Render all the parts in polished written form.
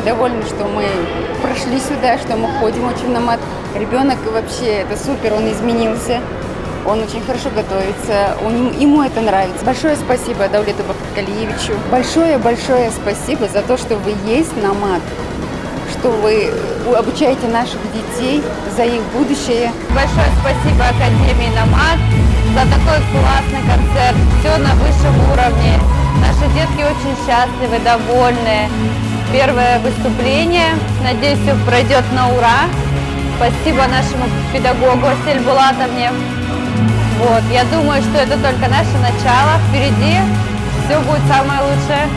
довольны, что мы прошли сюда, что мы ходим очень на мат. Ребенок вообще, это супер, он изменился. Он очень хорошо готовится, ему это нравится. Большое спасибо Даулету Бакаткалиевичу. Большое-большое спасибо за то, что вы есть на МАТ, что вы обучаете наших детей за их будущее. Большое спасибо Академии НАМАТ за такой классный концерт. Все на высшем уровне. Наши детки очень счастливы, довольны. Первое выступление. Надеюсь, все пройдет на ура. Спасибо нашему педагогу Асель Булатовне. Вот, я думаю, что это только наше начало. Впереди все будет самое лучшее.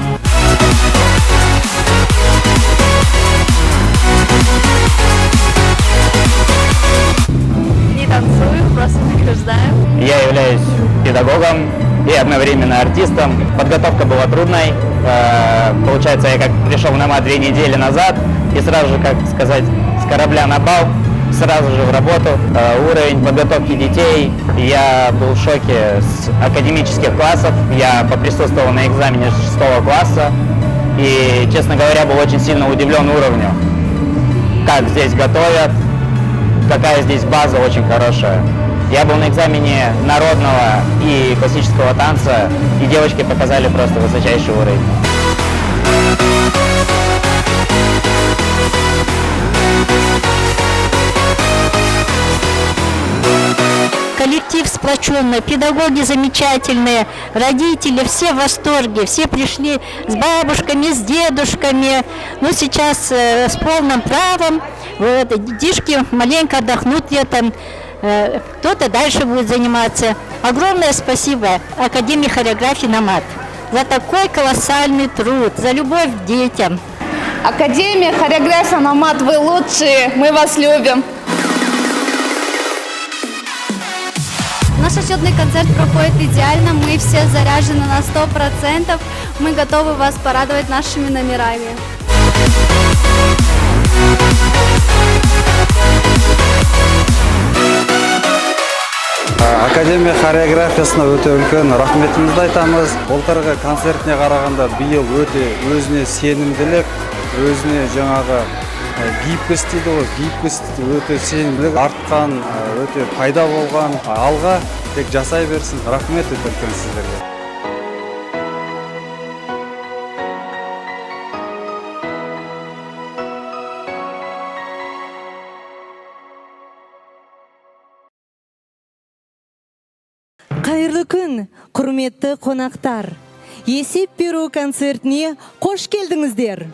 Не танцуем, просто награждаем. Я являюсь педагогом и одновременно артистом. Подготовка была трудной. Получается, я как пришел на МАТ 2 недели назад и сразу же, как сказать, с корабля на бал, сразу же в работу. Уровень подготовки детей, я был в шоке с академических классов. Я поприсутствовал на экзамене 6 класса и, честно говоря, был очень сильно удивлен уровнем. Как здесь готовят, какая здесь база очень хорошая. Я был на экзамене народного и классического танца, и девочки показали просто высочайший уровень. Коллектив сплоченный, педагоги замечательные, родители все в восторге, все пришли с бабушками, с дедушками. Ну, сейчас с полным правом, вот, детишки маленько отдохнут летом, кто-то дальше будет заниматься. Огромное спасибо Академии хореографии НАМАТ за такой колоссальный труд, за любовь к детям. Академия хореографии НАМАТ, вы лучшие, мы вас любим. Наш отчетный концерт проходит идеально, мы все заряжены на 100%, мы готовы вас порадовать нашими номерами. Академия хореографиясына өте үлкен рахметімізді айтамыз. Былтырғы концертіне қарағанда биыл өте өзіне сенімділік, өзіне жаңағы гибкость дейді ғой, гибкость өте сенімділік артқан, өте пайда болған. Алға тек жасай берсін. Рахмет өте үлкен сіздерге. Қайырлы күн, құрметті қонақтар. Есеп беру концертіне қош келдіңіздер.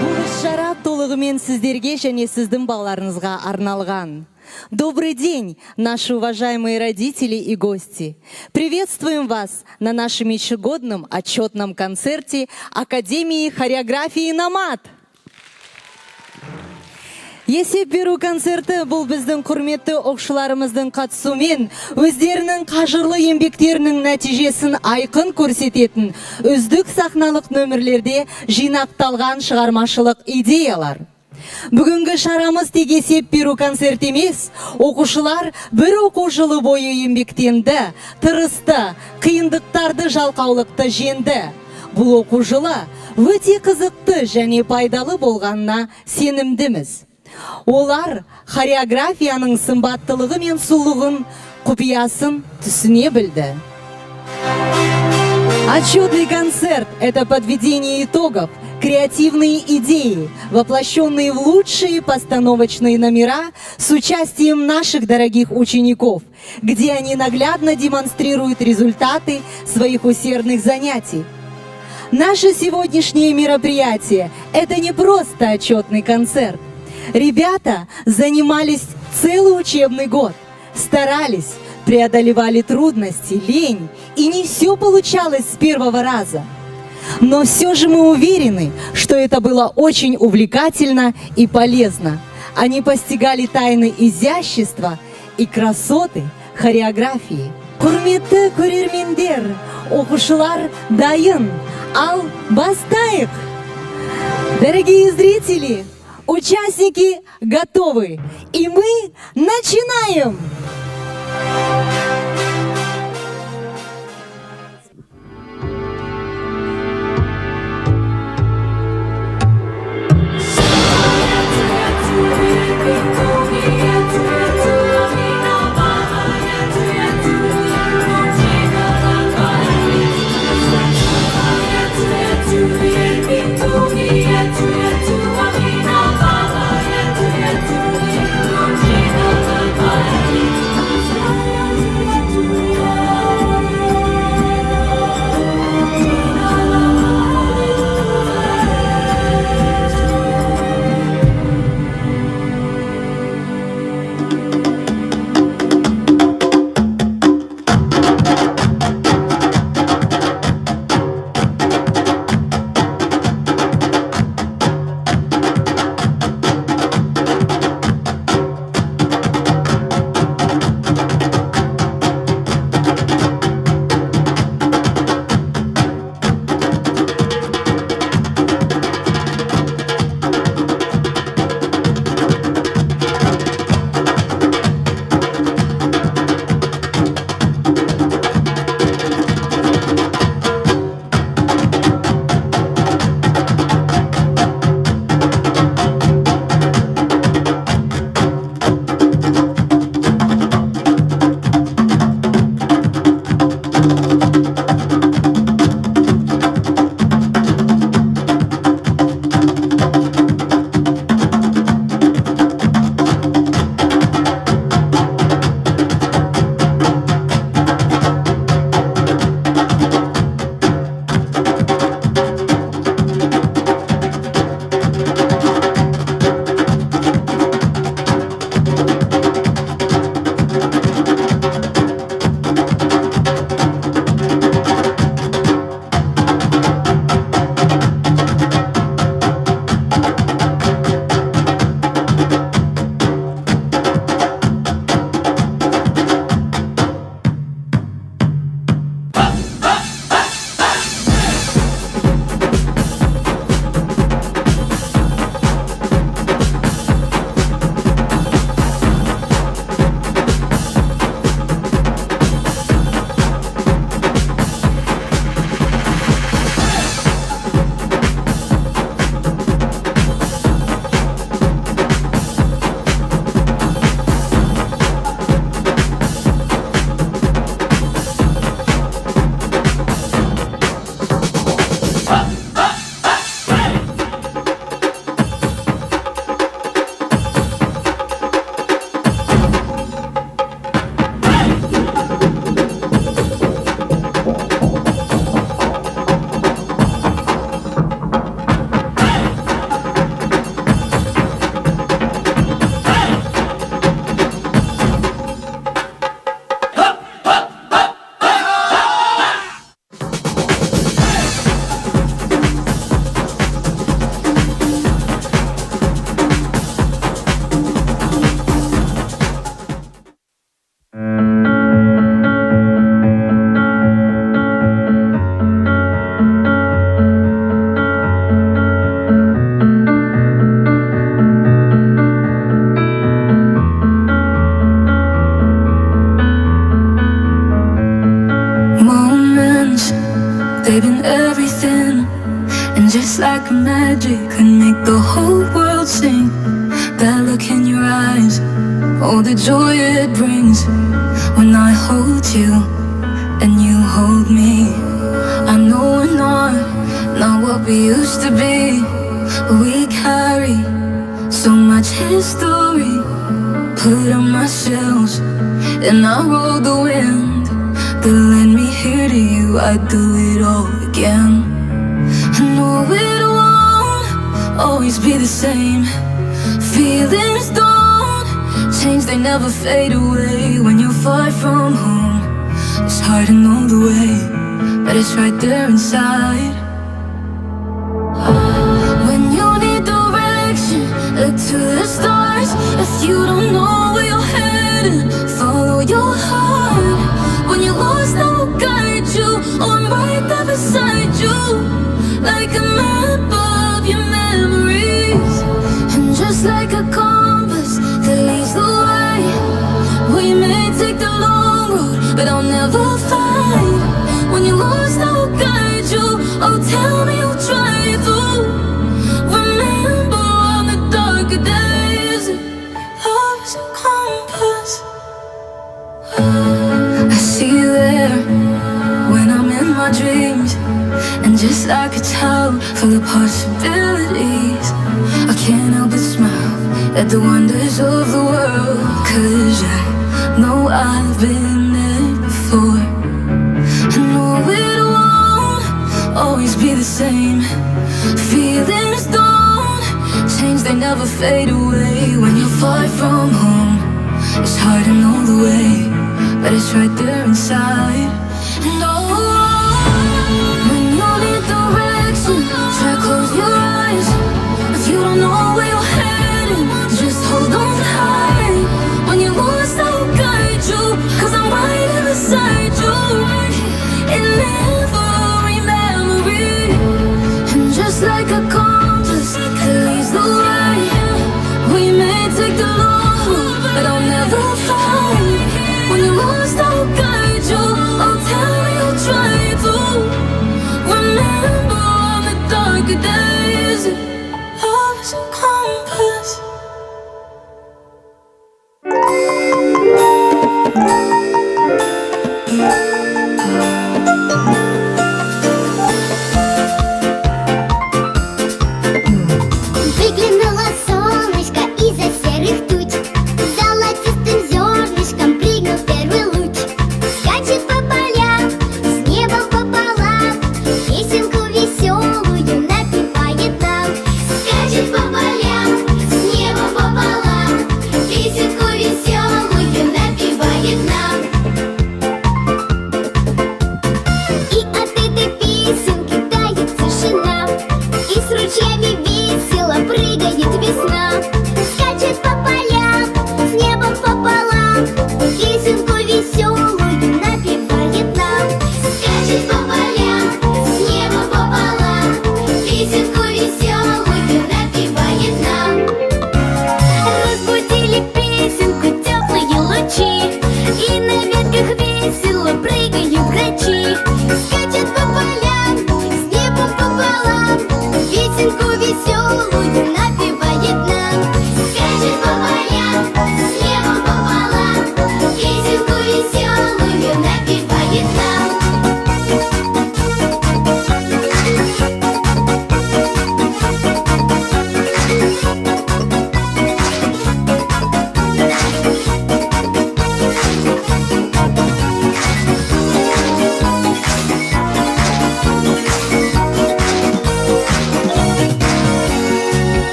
Бұл іс-шара толығымен сіздерге және сіздің балаларыңызға арналған. Добрый день, наши уважаемые родители и гости. Приветствуем вас на нашем ежегодном отчетном концерте Академии хореографии НАМАТ. Есеп беру концерті бұл біздің құрметті оқушыларымыздың қатысуымен өздерінің қажырлы еңбектерінің нәтижесін айқын көрсететін үздік сахналық нөмірлерде жинақталған шығармашылық идеялар. Бүгінгі шарамыз тек есеп беру концерт емес, оқушылар бір оқу жылы бойы еңбектенді, тырысты, қиындықтарды жалқаулықты женді. Бұл оқу жылы өте қызықты және пайдалы болғанына сенімдіміз. Олар хореографияның сымбаттылығы мен сұлулығын, құпиясын түсіне білді. Отчетный концерт – это подведение итогов, креативные идеи, воплощенные в лучшие постановочные номера с участием наших дорогих учеников, где они наглядно демонстрируют результаты своих усердных занятий. Наше сегодняшнее мероприятие – это не просто отчетный концерт. Ребята занимались целый учебный год, старались, преодолевали трудности, лень, и не все получалось с первого раза. Но все же мы уверены, что это было очень увлекательно и полезно. Они постигали тайны изящества и красоты хореографии. Құрметті көрермендер, оқушылар дайын, ал бастайық! Дорогие зрители, участники готовы, и мы начинаем! babe, in everything. And just like magic, can make the whole world sing. That look in your eyes, oh, the joy it brings. When I hold you and you hold me, I know we're not what we used to be. We carry so much history. Put on my shelves and I roll the wind. Then lend me here to you, I'd do it all again. I know it won't always be the same. Feelings don't change, they never fade away. When you're far from home, it's hard to know the way, but it's right there inside. When you need direction, look to the stars. If you don't know where you're headed, follow your heart. When you're lost, I will guide you. Oh, I'm right there beside you, like a map of your memories. And just like a compass that leads the way, we may take the long road, but I'll never fight. When you're lost, I will guide you. Oh, tell me you'll try to remember all the darker days. Love's a compass. I see you there when I'm in my dreams, and just like a child full of possibilities, I can't help but smile at the wonders of the world. 'Cause I know I've been there before. I know it won't always be the same. Feelings don't change, they never fade away. When you're far from home, it's hard to know the way, but it's right there inside. And oh, when you need direction, try close your eyes. If you don't know where you're headed, just hold on tight. When you're lost, I'll guide you, 'cause I'm right here beside you. In every memory, and just like a compass that leads the way, we may take the long road, but I'll never fight. When you're lost, I'll guide you. I'll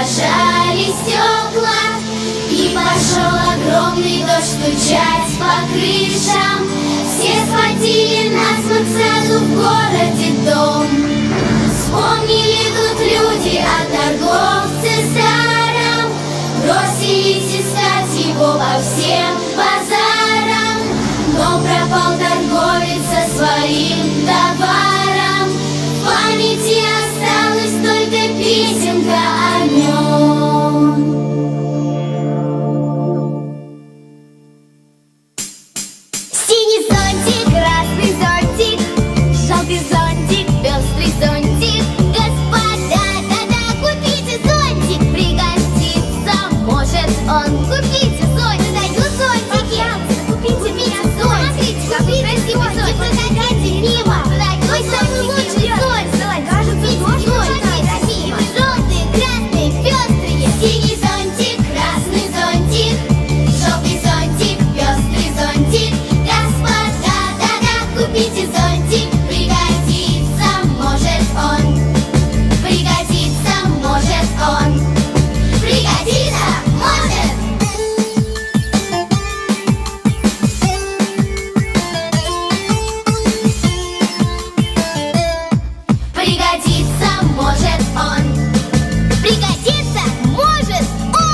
задрожали стекла, и пошел огромный дождь стучать по крышам. Все схватили насморк, сразу в городе дом. Вспомнили тут люди о торговце старом, бросились искать его по всем базарам. Но пропал торговец со своим товаром, в памяти осталась только песенка о нем. Синий зонтик, красный зонтик, желтый зонтик, пестрый зонтик. Господа, да-да, купите зонтик, пригодится, может он. Купите зонтик, даю зонтики, купите зонтик. Смотрите, какой красивый зонтик, проходите мимо. Ой, самый лучший зонтик, кажется, зонтик красивый. Желтый, красный, пестрые. Синий зонтик, красный зонтик, желтый зонтик, пестрый зонтик. Господа, да-да, купите зонтик, пригодится, может он. Пригодится, может он. Пригодится, может. Пригодится, может он. Пригодится, может он.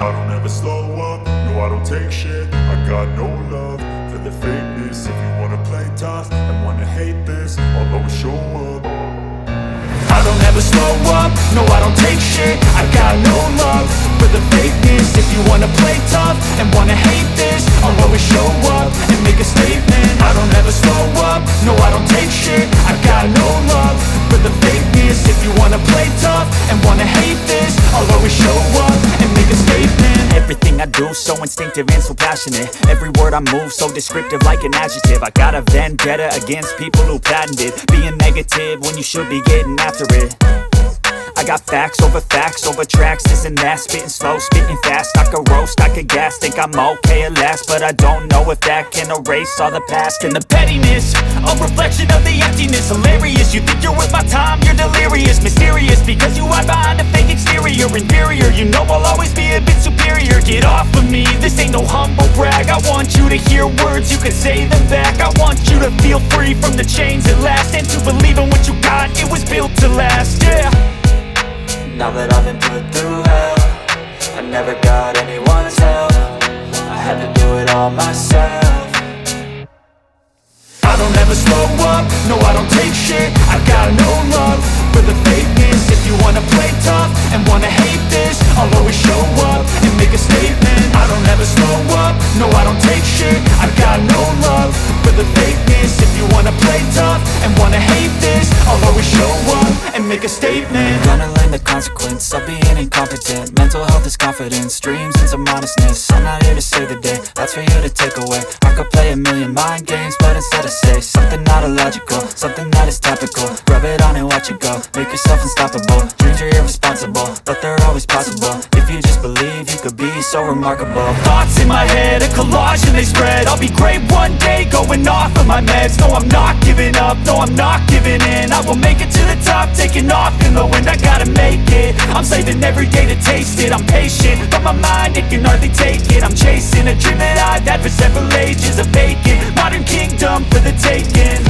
I don't ever slow up, no I don't take shit. I got no love for the fakeness. If you wanna play tough and wanna hate this, I'll always show up. I don't ever slow up, no I don't take shit. I got no love for the fakeness. If you wanna play tough and wanna hate this, I'll always show up and make a statement. I don't ever slow up, no I don't take shit. I got no love for the fakeness. If you wanna play tough and wanna hate this, I'll always show up and make a statement. Everything I do so instinctive and so passionate. Every word I move so descriptive like an adjective. I got a vendetta against people who patented being negative when you should be getting after it. I got facts over tracks, this and that. Spitting slow, spitting fast. I could roast, I could gas. Think I'm okay at last, but I don't know if that can erase all the past. And the pettiness, a reflection of the emptiness. Hilarious, you think you're worth my time, you're delirious. Mysterious, because you hide behind a fake exterior. Inferior, you know I'll always be a bit superior. Get off of me, this ain't no humble brag. I want you to hear words, you can say them back. I want you to feel free from the chains at last, and to believe in what you got, it was built to last, yeah. Now that I've been put through hell, I never got anyone's help. I had to do it all myself. I don't ever slow up, no I don't take shit. I got no love for the fakeness. If you wanna play tough and wanna hate this, I'll always show up and make a statement. I don't ever slow up, no I don't take shit. I got no love for the fakeness. If you wanna play tough and wanna hate this, I'll always show up and make a statement. Gonna learn the consequence of being incompetent. Mental health is confidence, dreams and some modestness. I'm not here to save the day, that's for you to take away. I could play a million mind games, but instead I say something not illogical, something that is topical. Rub it on and watch it go, make yourself unstoppable. Dreams are irresponsible, but they're always possible. If you just believe, you could be so remarkable. Thoughts in my head, a collage and they spread. I'll be great one day, going off of my meds. No, I'm not giving up, no, I'm not giving in. I will make it to the top, taking off in the wind. I gotta make it, I'm saving every day to taste it. I'm patient, but my mind, it can hardly take it. I'm chasing a dream that I've had for several ages. A vacant, modern kingdom for the taking.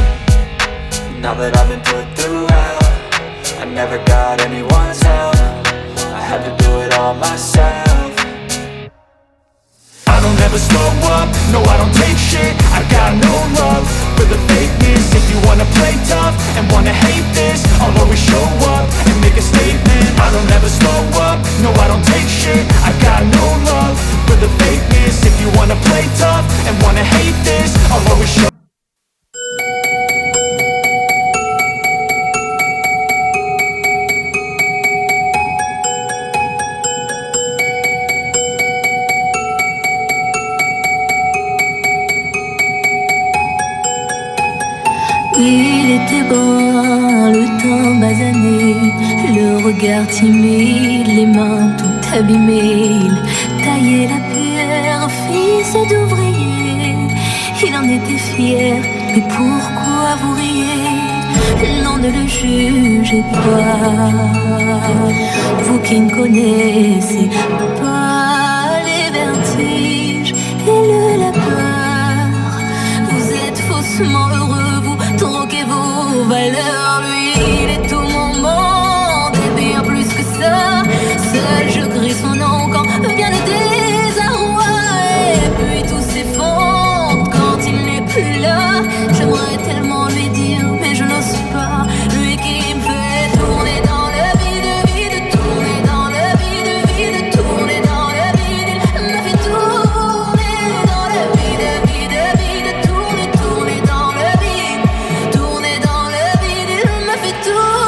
Now that I've been put through hell, I never got anyone's help. I had to do it all myself. I don't ever slow up, no I don't take shit. I got no love for the fakeness. If you wanna play tough and wanna hate this, I'll always show up and make a statement. I don't ever slow up, no I don't take shit. I got no love for the fakeness. If you wanna play tough and wanna hate this, I'll always show. Il était bon, le temps basané, le regard timide, les mains toutes abîmées. Il taillait la pierre, fils d'ouvrier, il en était fier, mais pourquoi vous riez? Non, ne le jugez pas, vous qui ne connaissez pas les vertiges et la peur. Vous êtes faussement heureux, troquez vos valeurs, lui il est tout mon monde et bien plus que ça. Seul je crie son nom quand vient le désarroi, et puis tout s'effondre quand il n'est plus là. J'aimerais tellement lui dire mais je n'ose pas, lui qui me fait tourner dans le vide, tourner dans le vide, tourner dans le vide. Il me fait tourner dans le vide, tourner dans le vide. Tourner dans le vide, il me fait tourner.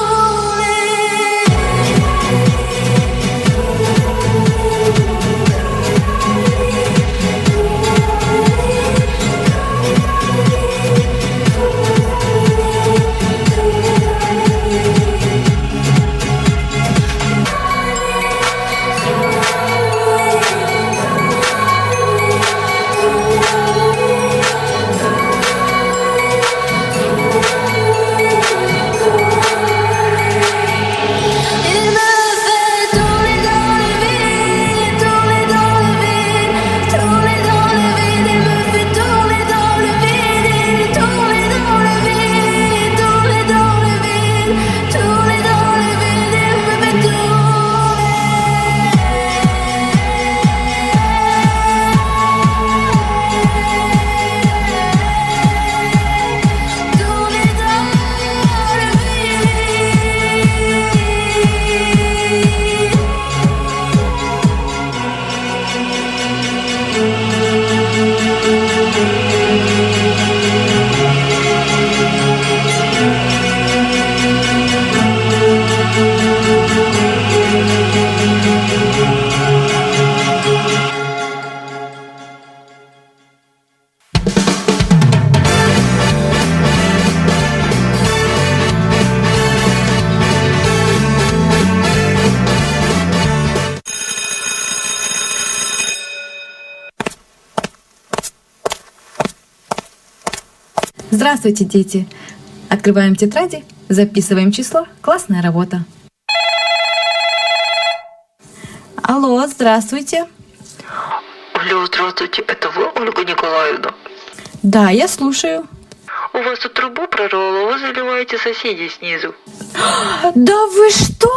Здравствуйте, дети! Открываем тетради, записываем число. Классная работа. Алло, здравствуйте. Алло, здравствуйте, это вы, Ольга Николаевна? Да, я слушаю. У вас тут трубу прорвало, вы заливаете соседей снизу. Да вы что?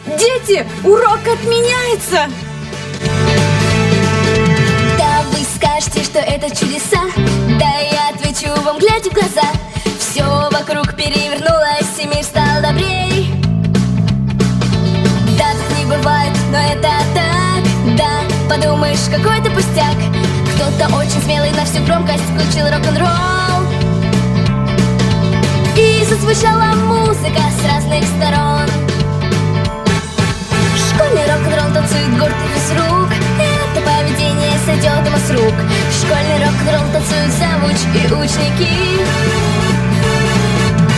Дети, урок отменяется! Да вы скажете, что это чудеса. Да я отвечу вам, глядя в глаза. Все вокруг перевернулось, и мир стал добрей. Да, так не бывает, но это так. Да, подумаешь, какой-то пустяк. Кто-то очень смелый на всю громкость включил рок-н-ролл. И зазвучала музыка с разных сторон. Школьный рок-н-ролл танцует гордо без рук. Это поведение сойдет ему с рук. Школьный рок-н-ролл танцуют завуч и ученики.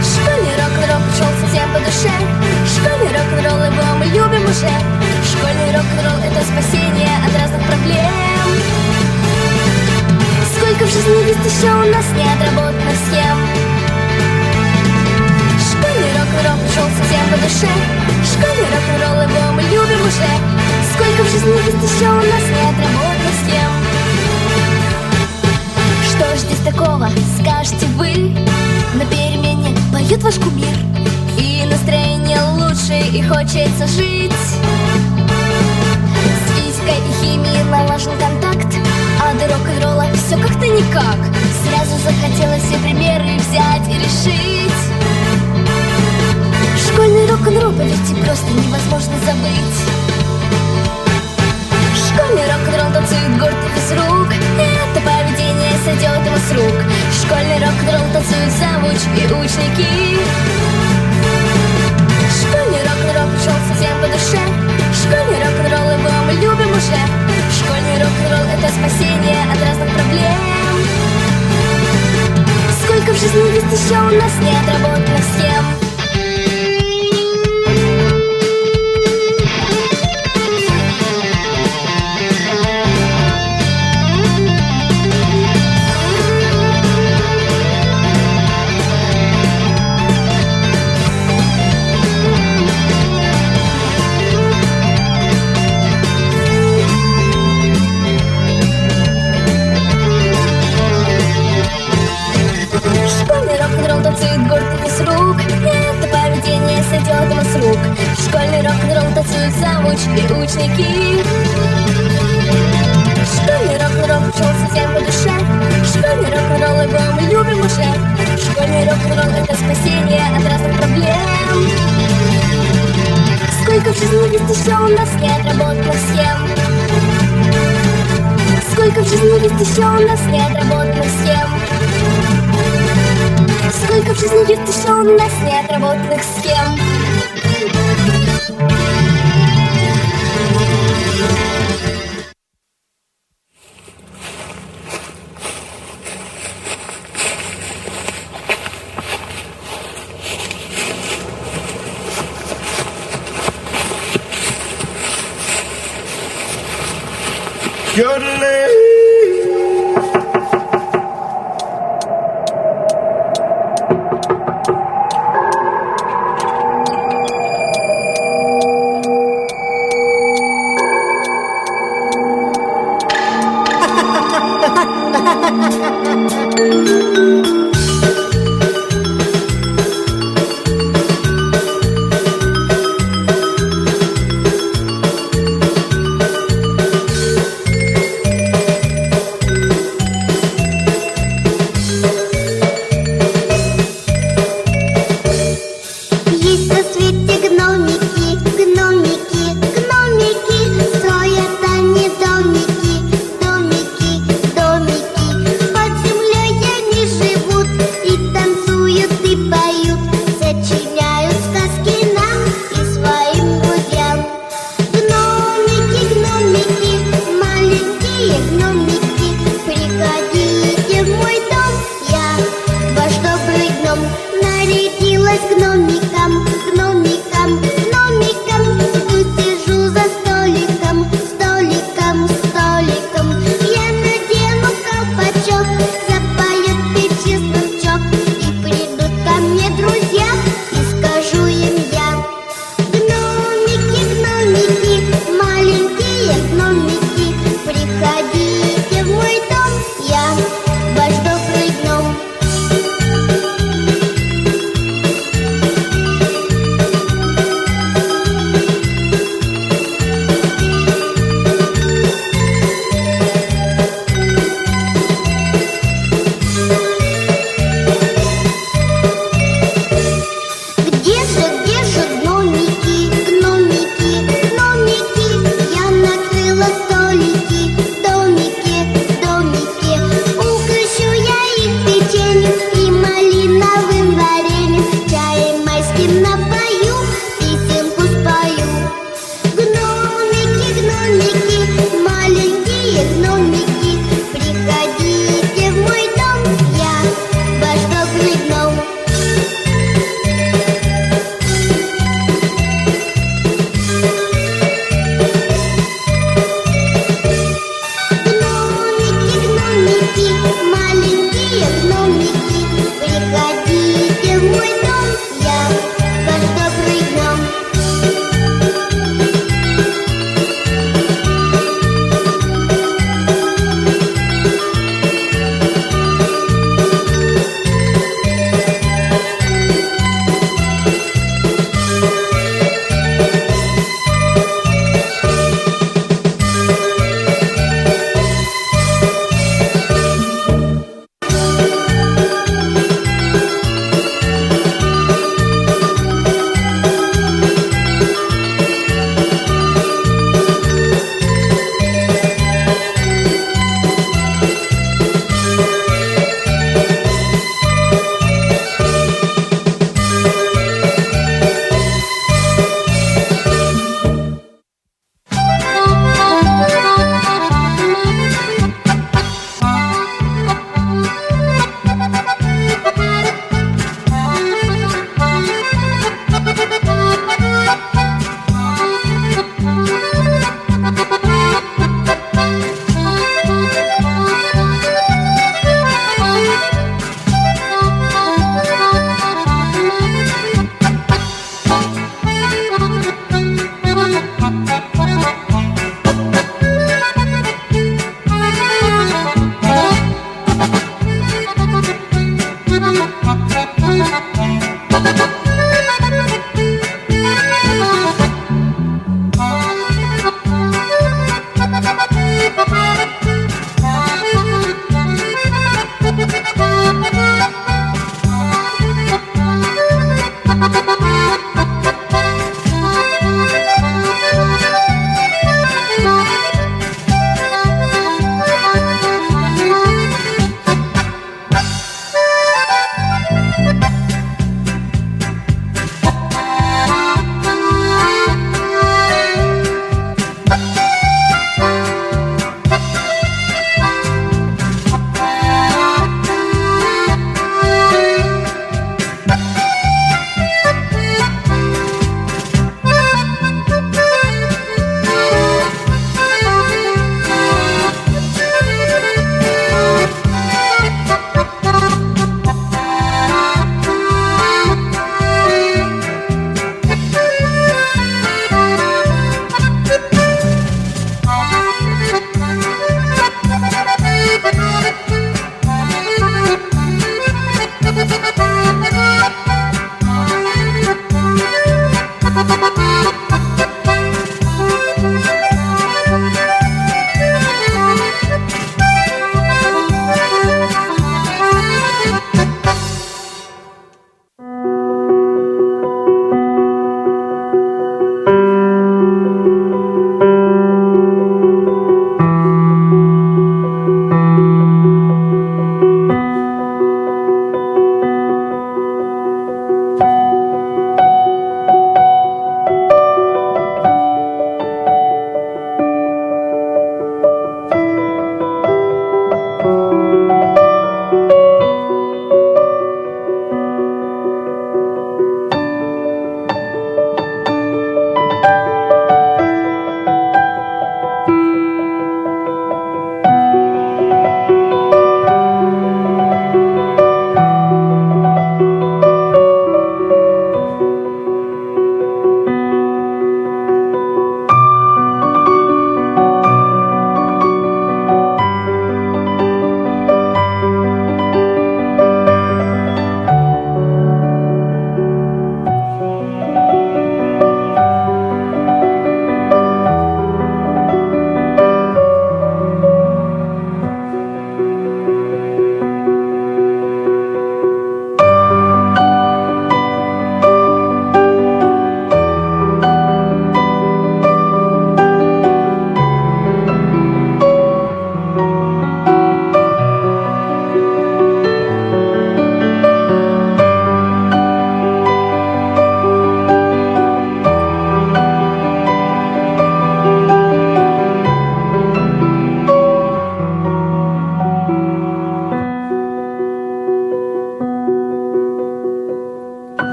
Школьный рок-н-ролл пришел совсем по душе. Школьный рок-н-ролл, его мы любим уже. Школьный рок-н-ролл — это спасение от разных проблем. Сколько в жизни есть еще у нас неотработанных схем. Школьный рок-н-ролл пришел совсем по душе. Школьный рок-н-ролл, его мы любим уже. Сколько в жизни есть еще у нас неотработанных схем. Что ж здесь такого, скажете вы? На перемене поет ваш кумир, и настроение лучше, и хочется жить. С физикой и химией налажен контакт, а до рок-н-ролла все как-то никак. Сразу захотелось все примеры взять и решить. Школьный рок-н-ролл, поверьте, просто невозможно забыть. Школьный рок-н-ролл танцует гордо без рук. Это поведение сойдет ему с рук. Школьный рок-н-ролл танцуют завуч и ученики. Школьный рок-н-ролл пришел совсем по душе. Школьный рок-н-ролл, его мы любим уже. Школьный рок-н-ролл — это спасение от разных проблем. Сколько в жизни есть еще у нас неотработанных схем. Танцует гордо без рук. Это поведение сойдет ему с рук. Школьный рок-н-ролл танцуют завуч и ученики. Школьный рок-н-ролл пришел совсем по душе. Школьный рок-н-ролл, его мы любим уже. Школьный рок-н-ролл — это спасение от разных проблем. Сколько в жизни есть еще у нас неотработанных схем. Сколько в жизни есть еще у нас неотработанных схем. Сколько в жизни есть еще у нас неотработанных схем.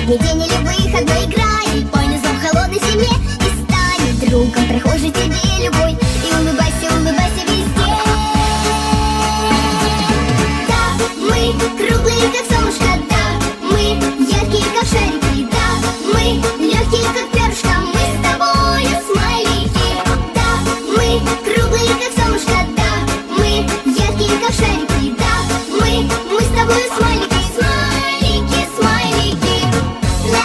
Будний день или выходной играй, пой на зов холодной зиме и стань другом прохожий тебе любой. И улыбайся, улыбайся везде. Да, мы круглые, как солнышко, да, мы яркие, как шарики, да, мы легкие, как перышко, мы с тобою смайлики. Да, мы круглые, как солнышко, да, мы яркие, как шарики, да, мы с тобою смайлики, смайлики, смайлики. Ла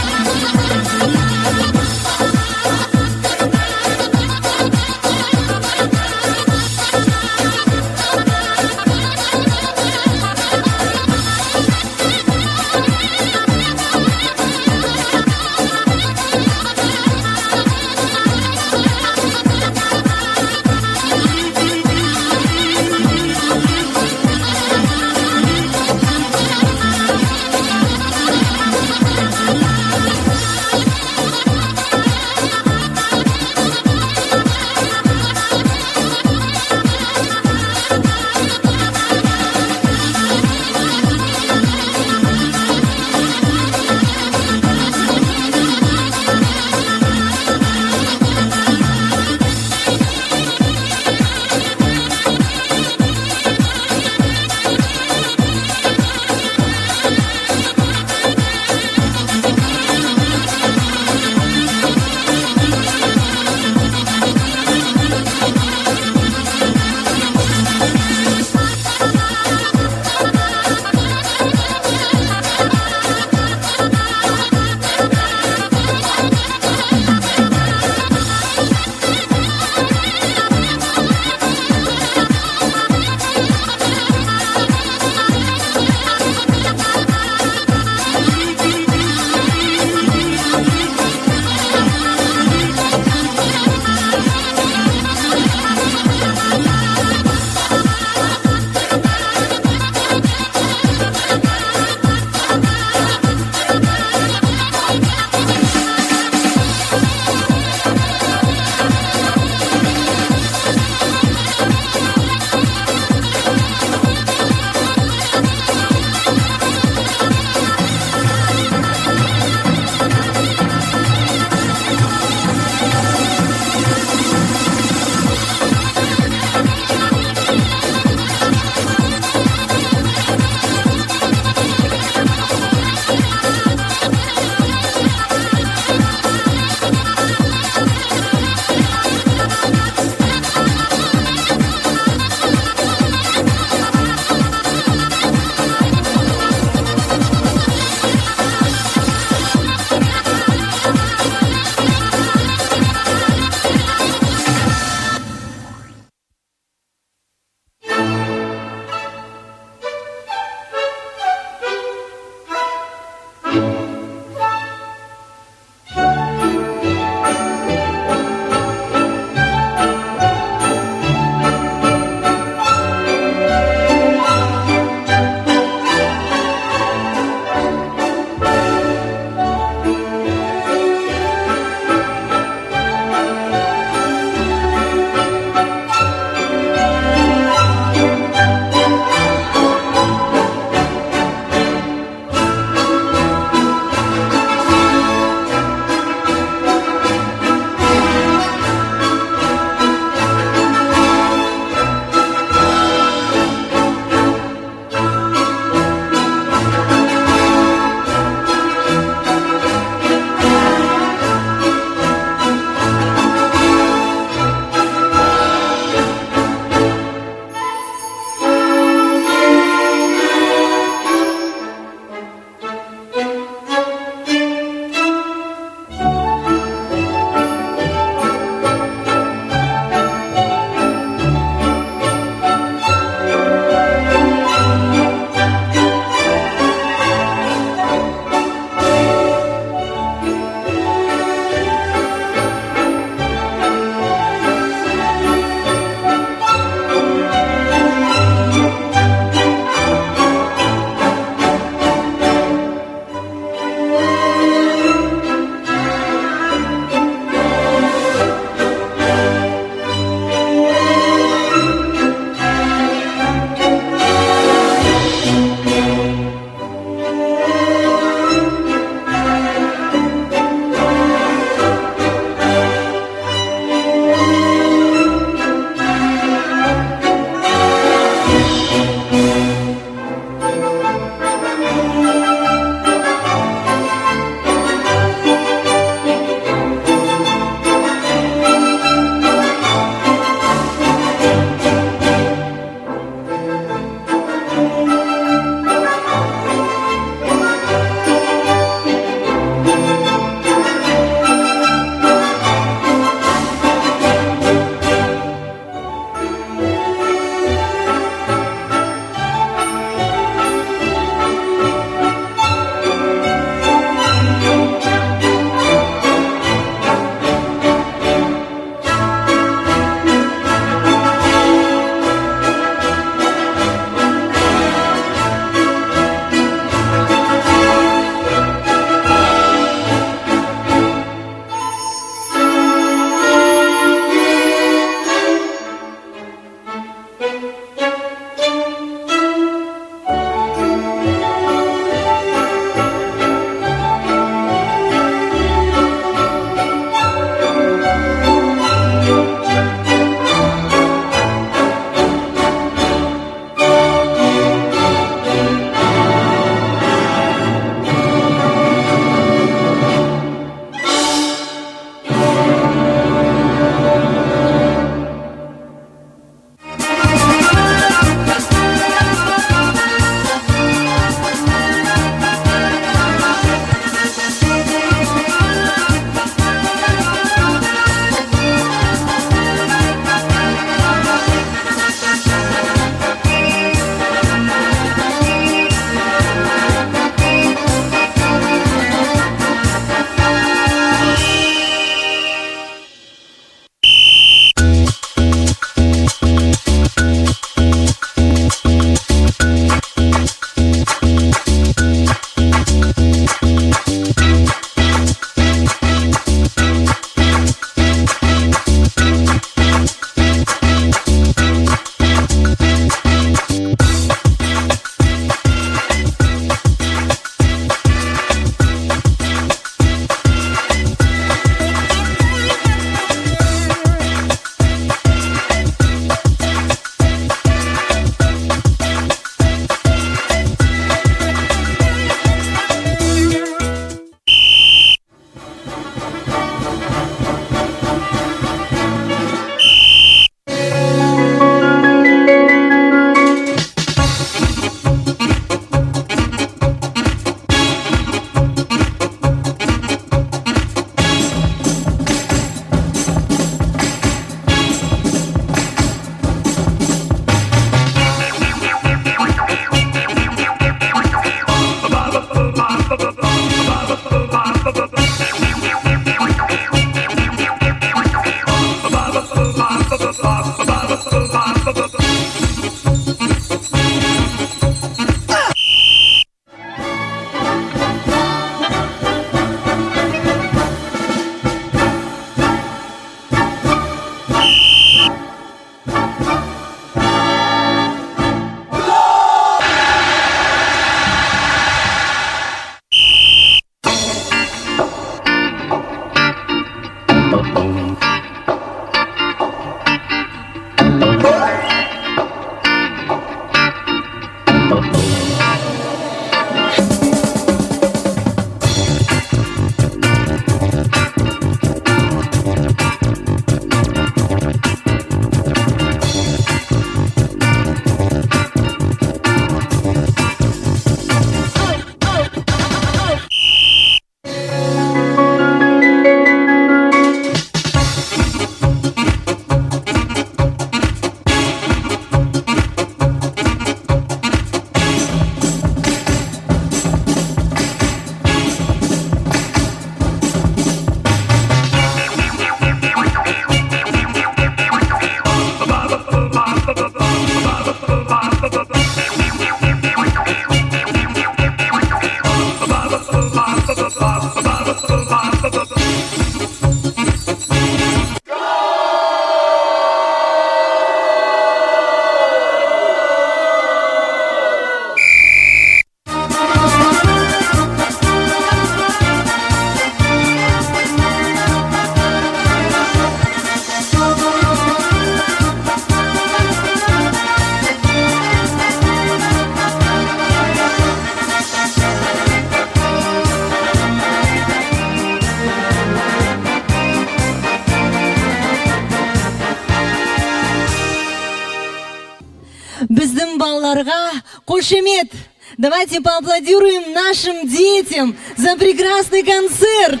Кошемет, давайте поаплодируем нашим детям за прекрасный концерт.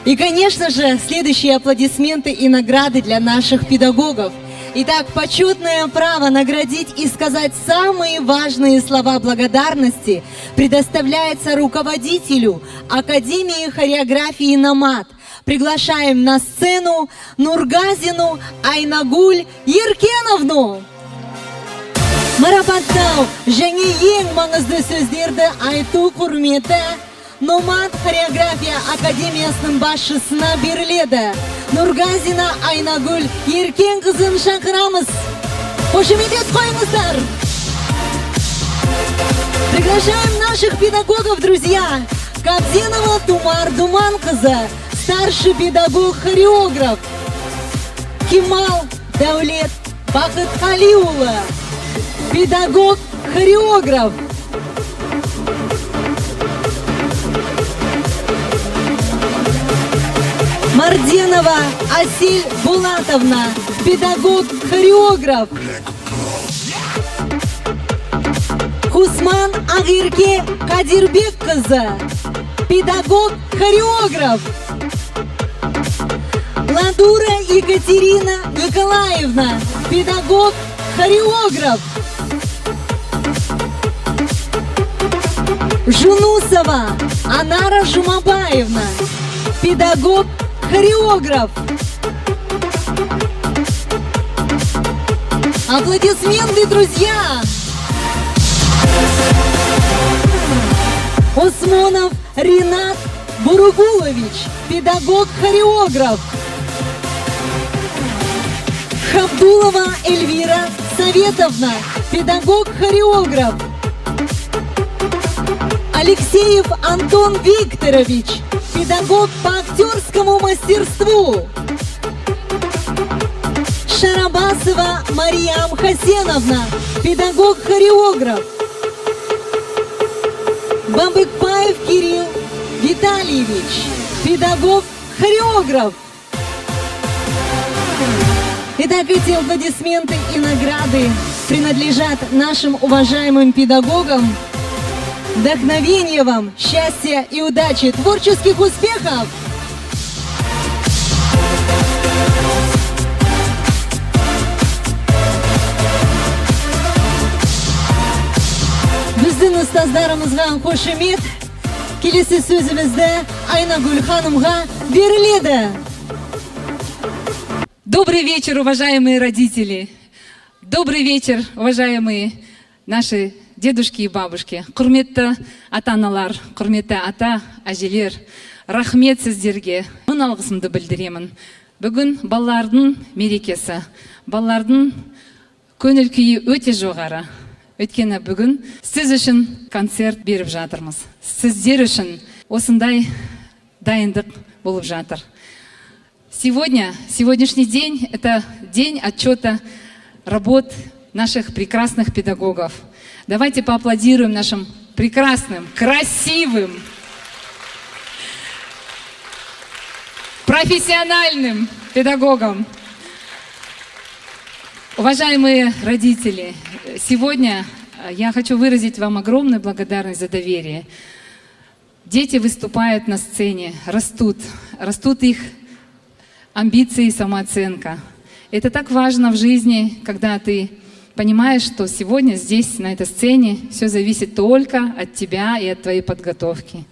И, конечно же, следующие аплодисменты и награды для наших педагогов. Итак, почетное право наградить и сказать самые важные слова благодарности предоставляется руководителю Академии хореографии «Намат». Приглашаем на сцену Нургазину Айнагуль Еркеновну. Марапаттау және ең маңызды сөздерді айту құрметі Номад хореография академиясының басшысына беріледі. Нургазина Айнагуль Еркенқызын шақырамыз. Қошемет ет қойыңыздар. Приглашаем наших педагогов, друзья. Кабзинова Тумар Думанқызы, старший педагог-хореограф. Кемал Даулет Бақытқалиұлы, педагог-хореограф. Марденова Асель Булатовна, педагог-хореограф. Хусман Агирке Кадирбекқызы, педагог-хореограф. Ладура Екатерина Николаевна, педагог-хореограф. Жунусова Анара Жумабаевна, педагог-хореограф. Аплодисменты, друзья! Осмонов Ринат Буругулович, педагог-хореограф. Хабдулова Эльвира Советовна, педагог-хореограф. Алексеев Антон Викторович, педагог по актерскому мастерству. Шарабасова Мариам Хасеновна, педагог-хореограф. Бабыкпаев Кирилл Витальевич, педагог-хореограф. Итак, эти аплодисменты и награды принадлежат нашим уважаемым педагогам. Вдохновения вам, счастья и удачи, творческих успехов! Біздің ұстаздарымызға қошемет, келесі сөзімізді Айнагуль ханымға беріледі. Добрый вечер, уважаемые родители. Добрый вечер, уважаемые наши дедушки и бабушки. Құрметті ата-аналар, құрметті ата, әжелер, рахмет сіздерге. Мың алғысымды білдіремін. Бүгін балалардың мерекесі. Балалардың көңіл күйі өте жоғары. Өйткені бүгін сіз үшін концерт беріп жатырмыз. Сіздер үшін осындай дайындық болып жатыр. Сегодняшний день – это день отчета работ наших прекрасных педагогов. Давайте поаплодируем нашим прекрасным, красивым, профессиональным педагогам. Уважаемые родители, сегодня я хочу выразить вам огромную благодарность за доверие. Дети выступают на сцене, растут их амбиции и самооценка. Это так важно в жизни, когда ты понимаешь, что сегодня здесь, на этой сцене, все зависит только от тебя и от твоей подготовки.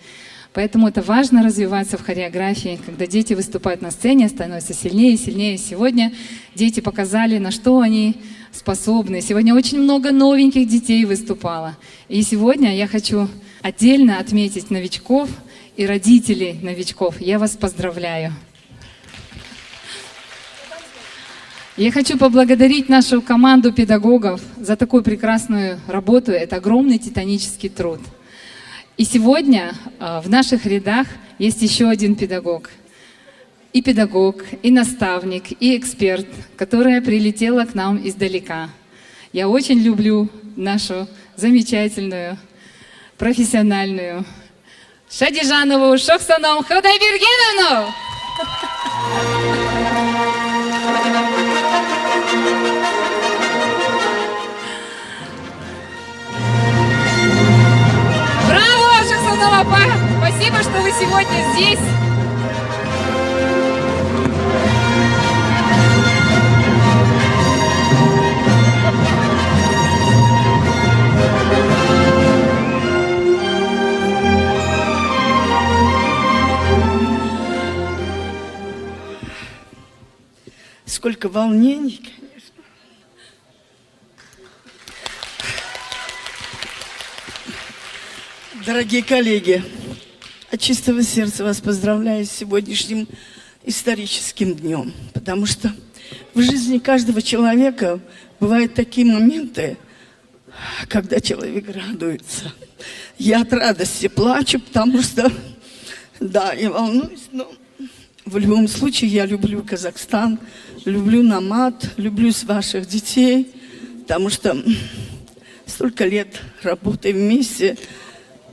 Поэтому это важно развиваться в хореографии, когда дети выступают на сцене, становятся сильнее и сильнее. Сегодня дети показали, на что они способны. Сегодня очень много новеньких детей выступало. И сегодня я хочу отдельно отметить новичков и родителей новичков. Я вас поздравляю. Я хочу поблагодарить нашу команду педагогов за такую прекрасную работу. Это огромный титанический труд. И сегодня в наших рядах есть еще один педагог. И педагог, и наставник, и эксперт, которая прилетела к нам издалека. Я очень люблю нашу замечательную, профессиональную Шадижанову Шохсаном Худайбергеновну. сегодня здесь. Сколько волнений, конечно. Дорогие коллеги, от чистого сердца вас поздравляю с сегодняшним историческим днем, потому что в жизни каждого человека бывают такие моменты, когда человек радуется. Я от радости плачу, потому что, да, я волнуюсь, но в любом случае я люблю Казахстан, люблю Намат, люблю ваших детей, потому что столько лет работаем вместе,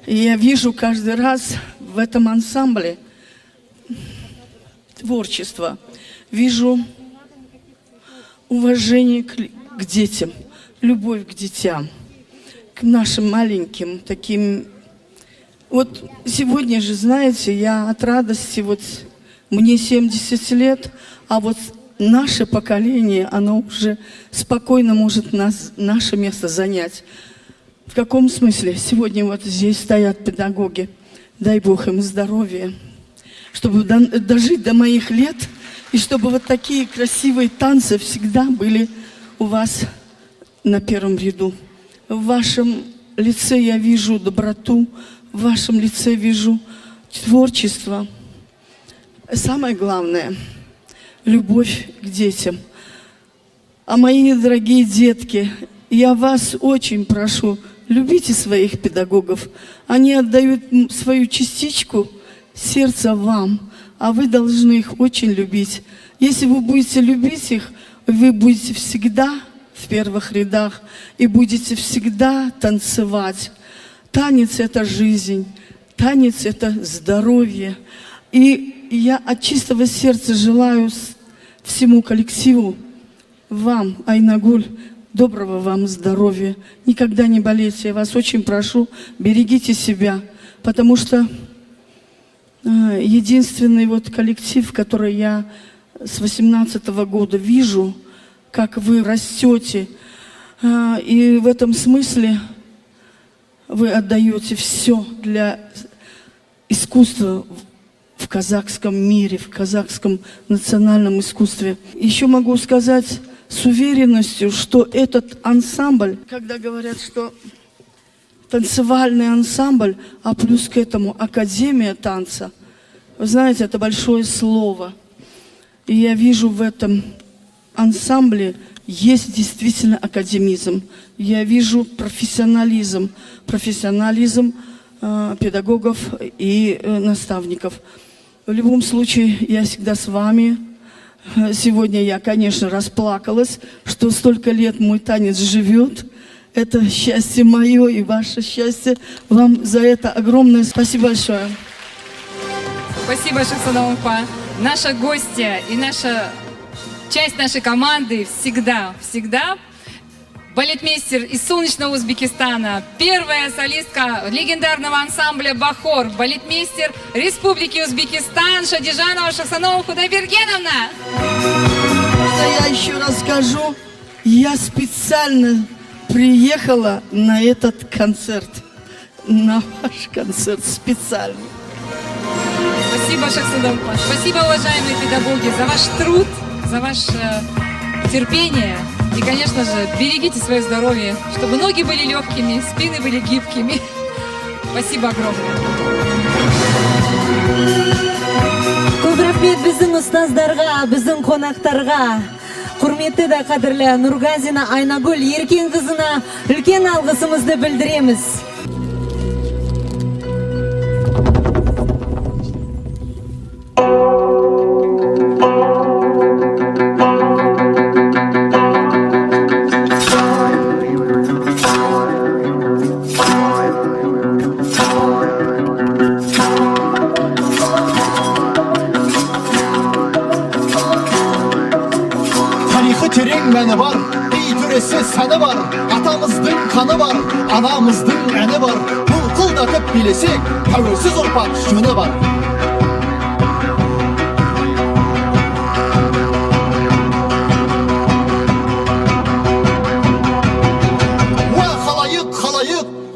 и я вижу каждый раз в этом ансамбле творчество, вижу уважение к детям, любовь к детям, к нашим маленьким таким. Вот сегодня же, знаете, я от радости, вот мне 70 лет, а вот наше поколение, оно уже спокойно может наше место занять. В каком смысле? Сегодня вот здесь стоят педагоги, дай Бог им здоровья, чтобы дожить до моих лет, и чтобы вот такие красивые танцы всегда были у вас на первом ряду. В вашем лице я вижу доброту, в вашем лице вижу творчество. Самое главное – любовь к детям. А мои дорогие детки, я вас очень прошу, любите своих педагогов. Они отдают свою частичку сердца вам, а вы должны их очень любить. Если вы будете любить их, вы будете всегда в первых рядах и будете всегда танцевать. Танец – это жизнь, танец – это здоровье. И я от чистого сердца желаю всему коллективу, вам, Айнагуль, доброго вам здоровья. Никогда не болейте. Я вас очень прошу, берегите себя, потому что единственный вот коллектив, который я с 18-го года вижу, как вы растете, и в этом смысле вы отдаете все для искусства в казахском мире, в казахском национальном искусстве. Еще могу сказать с уверенностью, что этот ансамбль, когда говорят, что танцевальный ансамбль, а плюс к этому академия танца, вы знаете, это большое слово. И я вижу в этом ансамбле есть действительно академизм. Я вижу профессионализм педагогов и наставников. В любом случае, я всегда с вами. Сегодня я, конечно, расплакалась, что столько лет мой танец живет. Это счастье мое и ваше счастье. Вам за это огромное спасибо большое. Спасибо, Шахсана Уфа. Наша гостья и часть нашей команды всегда балетмейстер из солнечного Узбекистана, первая солистка легендарного ансамбля «Бахор», балетмейстер Республики Узбекистан Шадижанова Шахсанова Худайбергеновна. Я еще раз скажу, я специально приехала на этот концерт, на ваш концерт специально. Спасибо, Шахсанова. Спасибо, уважаемые педагоги, за ваш труд, за ваше терпение. И, конечно же, берегите свое здоровье, чтобы ноги были легкими, спины были гибкими. Спасибо огромное. Көп рахмет біздің ұстаздарға, біздің қонақтарға. Құрметті да қадірлі Нұрғазина Айнагүл Еркен қызына үлкен алғысымызды білдіреміз. Мәні бар ey töresi səni var. Atamızdın kanı var, anamızdın əni var. Pulquldatıb bilesek, tövürsüz orpak şunu var.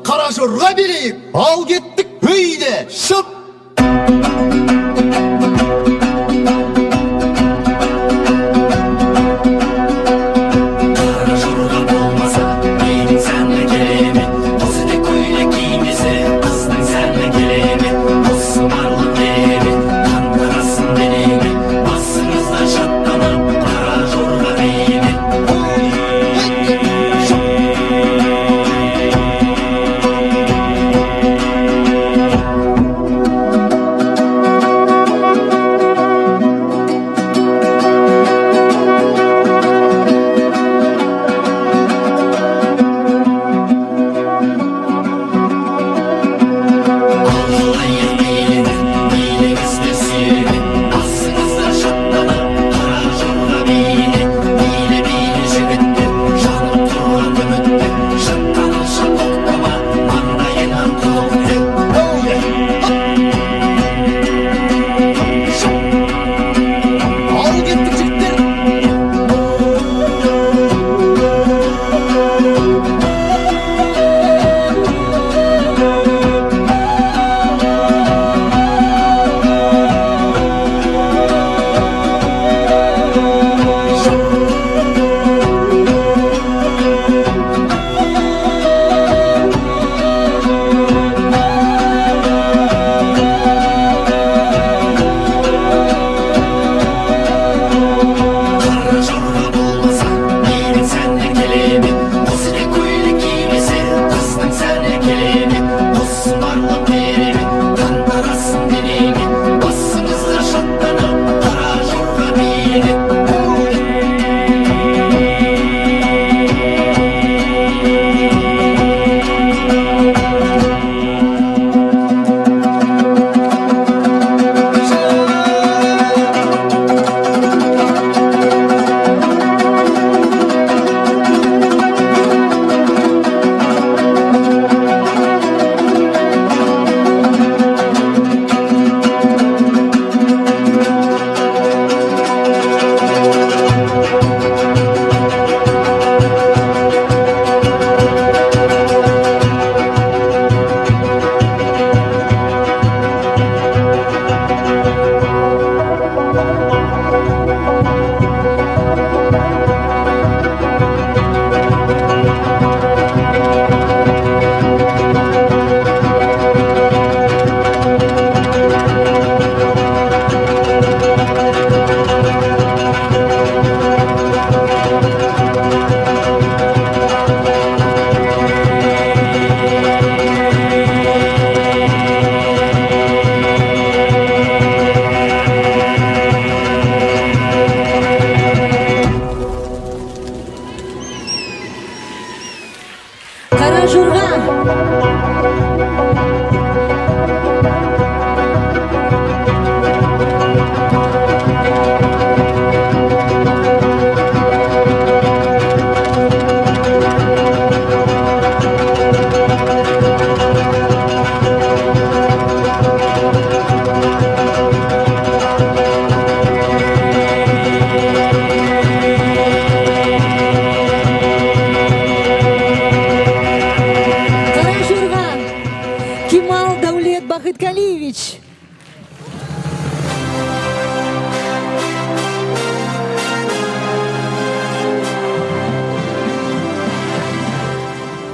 Karajurga bileyip al gittik höyde şıp. Karajurga olmasa benim senle gelemi. Bozide kuyla giymesi kızın senle gelemi. Osmanlı değeri kankarasın deneyimi. Basınızda şatlanıp karajurga beyni.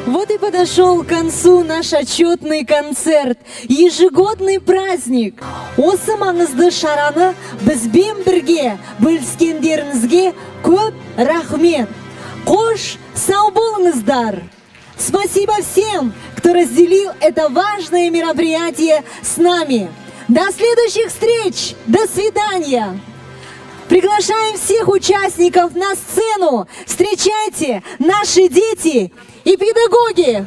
Вот и подошел к концу наш отчетный концерт, ежегодный праздник. Осы маңызды шараны бізбен бірге бөліскендеріңізге көп рахмет. Қош, сау болыңыздар! Спасибо всем, кто разделил это важное мероприятие с нами. До следующих встреч! До свидания! Приглашаем всех участников на сцену. Встречайте, наши дети и педагоги!